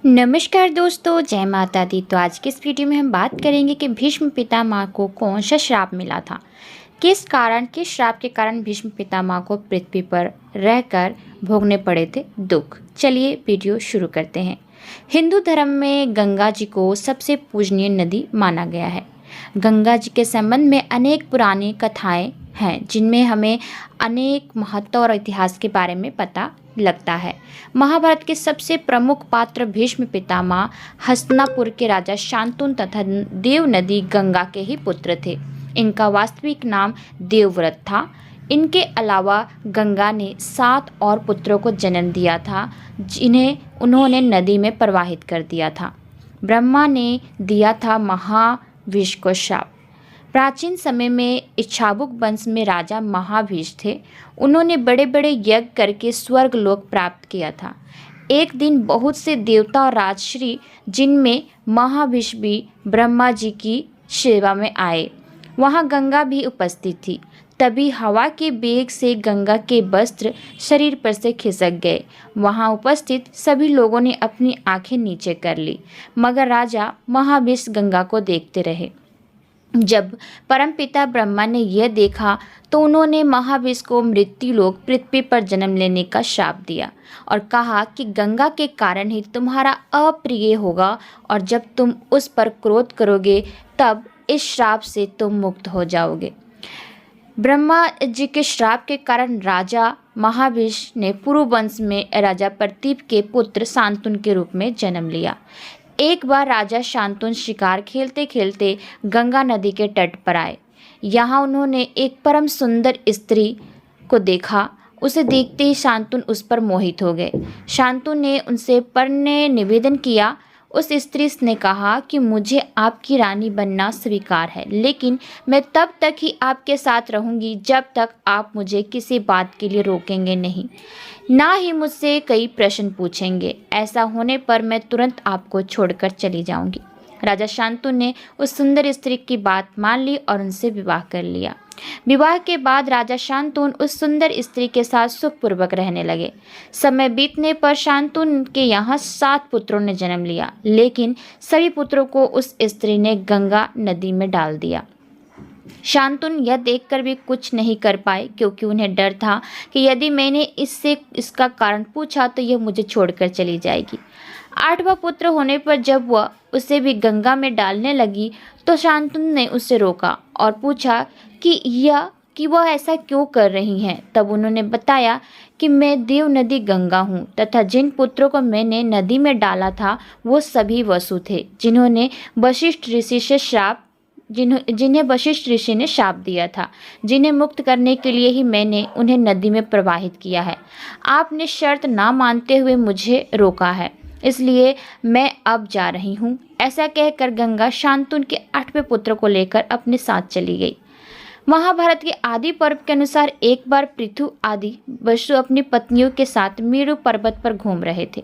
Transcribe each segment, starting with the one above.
नमस्कार दोस्तों, जय माता दी। तो आज के इस वीडियो में हम बात करेंगे कि भीष्म पितामह को कौन सा श्राप मिला था। किस श्राप के कारण भीष्म पितामह को पृथ्वी पर रहकर भोगने पड़े थे दुख। चलिए वीडियो शुरू करते हैं। हिंदू धर्म में गंगा जी को सबसे पूजनीय नदी माना गया है। गंगा जी के संबंध में अनेक पुरानी कथाएं हैं जिनमें हमें अनेक महत्व और इतिहास के बारे में पता लगता है। महाभारत के सबसे प्रमुख पात्र भीष्म पितामह हस्तिनापुर के राजा शांतनु तथा देव नदी गंगा के ही पुत्र थे। इनका वास्तविक नाम देवव्रत था। इनके अलावा गंगा ने 7 और पुत्रों को जन्म दिया था जिन्हें उन्होंने नदी में प्रवाहित कर दिया था। ब्रह्मा ने दिया था महाविष को श्राप। प्राचीन समय में इक्ष्वाकु वंश में राजा महाभीष थे। उन्होंने बड़े बड़े यज्ञ करके स्वर्ग लोक प्राप्त किया था। एक दिन बहुत से देवता और राजश्री, जिनमें महाभीष भी ब्रह्मा जी की सेवा में आए। वहाँ गंगा भी उपस्थित थी। तभी हवा के वेग से गंगा के वस्त्र शरीर पर से खिसक गए। वहाँ उपस्थित सभी लोगों ने अपनी आंखें नीचे कर ली, मगर राजा महाभीष गंगा को देखते रहे। जब परमपिता ब्रह्मा ने यह देखा तो उन्होंने महाभीष को मृत्युलोक पृथ्वी पर जन्म लेने का श्राप दिया और कहा कि गंगा के कारण ही तुम्हारा अप्रिय होगा और जब तुम उस पर क्रोध करोगे तब इस श्राप से तुम मुक्त हो जाओगे। ब्रह्मा जी के श्राप के कारण राजा महाभीष ने पूर्व वंश में राजा प्रतीप के पुत्र शांतनु के रूप में जन्म लिया। एक बार राजा शांतनु शिकार खेलते खेलते गंगा नदी के तट पर आए। यहाँ उन्होंने एक परम सुंदर स्त्री को देखा। उसे देखते ही शांतनु उस पर मोहित हो गए। शांतनु ने उनसे प्रणय निवेदन किया। उस स्त्री ने कहा कि मुझे आपकी रानी बनना स्वीकार है, लेकिन मैं तब तक ही आपके साथ रहूंगी जब तक आप मुझे किसी बात के लिए रोकेंगे नहीं, ना ही मुझसे कई प्रश्न पूछेंगे। ऐसा होने पर मैं तुरंत आपको छोड़कर चली जाऊंगी। राजा शांतनु ने उस सुंदर स्त्री की बात मान ली और उनसे विवाह कर लिया। विवाह के बाद राजा शांतनु उस सुंदर स्त्री के साथ सुखपूर्वक रहने लगे। समय बीतने पर शांतनु के यहाँ 7 पुत्रों ने जन्म लिया, लेकिन सभी पुत्रों को उस स्त्री ने गंगा नदी में डाल दिया। शांतनु यह देखकर भी कुछ नहीं कर पाए, क्योंकि उन्हें डर था कि यदि मैंने इससे इसका कारण पूछा तो यह मुझे छोड़कर चली जाएगी। 8वां पुत्र होने पर जब वह उसे भी गंगा में डालने लगी तो शांतनु ने उसे रोका और पूछा कि वह ऐसा क्यों कर रही हैं। तब उन्होंने बताया कि मैं देव नदी गंगा हूँ तथा जिन पुत्रों को मैंने नदी में डाला था वो सभी वसु थे, जिन्हें वशिष्ठ ऋषि ने शाप दिया था, जिन्हें मुक्त करने के लिए ही मैंने उन्हें नदी में प्रवाहित किया है। आपने शर्त ना मानते हुए मुझे रोका है, इसलिए मैं अब जा रही हूँ। ऐसा कहकर गंगा शांतनु के 8वें पुत्र को लेकर अपने साथ चली गई। महाभारत के आदि पर्व के अनुसार एक बार पृथु आदि वसु अपनी पत्नियों के साथ मेरु पर्वत पर घूम रहे थे।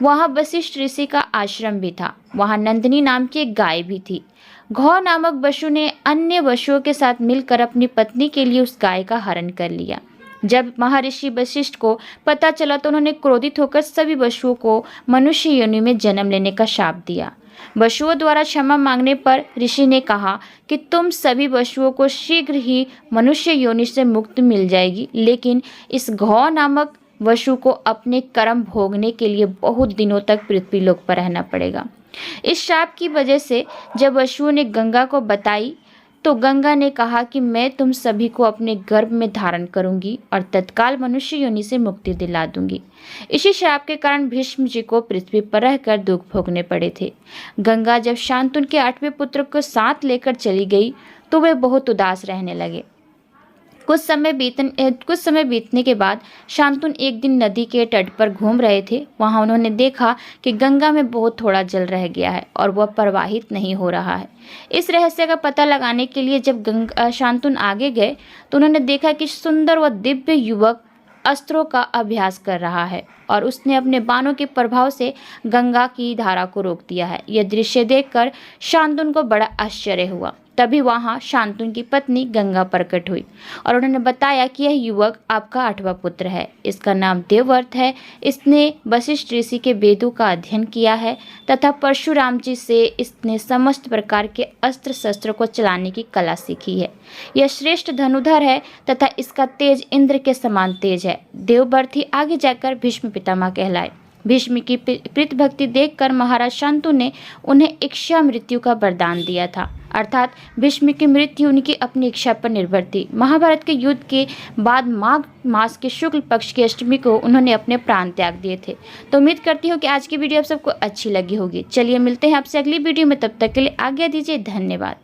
वहाँ वशिष्ठ ऋषि का आश्रम भी था। वहाँ नंदिनी नाम की एक गाय भी थी। घौ नामक वसु ने अन्य वसुओं के साथ मिलकर अपनी पत्नी के लिए उस गाय का हरण कर लिया। जब महर्षि वशिष्ठ को पता चला तो उन्होंने क्रोधित होकर सभी वसुओं को मनुष्य योनि में जन्म लेने का शाप दिया। वसुओं द्वारा क्षमा मांगने पर ऋषि ने कहा कि तुम सभी वसुओं को शीघ्र ही मनुष्य योनि से मुक्ति मिल जाएगी, लेकिन इस घौ नामक वसु को अपने कर्म भोगने के लिए बहुत दिनों तक पृथ्वी लोक पर रहना पड़ेगा। इस शाप की वजह से जब वसुओं ने गंगा को बताई तो गंगा ने कहा कि मैं तुम सभी को अपने गर्भ में धारण करूंगी और तत्काल मनुष्य योनि से मुक्ति दिला दूंगी। इसी श्राप के कारण भीष्म जी को पृथ्वी पर रहकर दुख भोगने पड़े थे। गंगा जब शांतनु के 8वें पुत्र को साथ लेकर चली गई तो वे बहुत उदास रहने लगे। कुछ समय बीतने के बाद शांतनु एक दिन नदी के तट पर घूम रहे थे। वहां उन्होंने देखा कि गंगा में बहुत थोड़ा जल रह गया है और वह प्रवाहित नहीं हो रहा है। इस रहस्य का पता लगाने के लिए जब शांतनु आगे गए तो उन्होंने देखा कि सुंदर व दिव्य युवक अस्त्रों का अभ्यास कर रहा है और उसने अपने बाणों के प्रभाव से गंगा की धारा को रोक दिया है। यह दृश्य देखकर शांतनु को बड़ा आश्चर्य हुआ। तभी वहां शांतनु की पत्नी गंगा प्रकट हुई और उन्होंने बताया कि यह युवक आपका 8वां पुत्र है। इसका नाम देवव्रत है। इसने वशिष्ठ ऋषि के वेदों का अध्ययन किया है तथा परशुराम जी से इसने समस्त प्रकार के अस्त्र शस्त्र को चलाने की कला सीखी है। यह श्रेष्ठ धनुधर है तथा इसका तेज इंद्र के समान तेज है। देवव्रत ही आगे जाकर भीष्म पितामह कहलाए। भीष्म की प्रीत भक्ति देखकर महाराज शांतनु ने उन्हें इच्छा मृत्यु का वरदान दिया था, अर्थात भीष्म की मृत्यु उनकी अपनी इच्छा पर निर्भर थी। महाभारत के युद्ध के बाद माघ मास के शुक्ल पक्ष की अष्टमी को उन्होंने अपने प्राण त्याग दिए थे। तो उम्मीद करती हूँ कि आज की वीडियो आप सबको अच्छी लगी होगी। चलिए मिलते हैं आपसे अगली वीडियो में, तब तक के लिए आज्ञा दीजिए। धन्यवाद।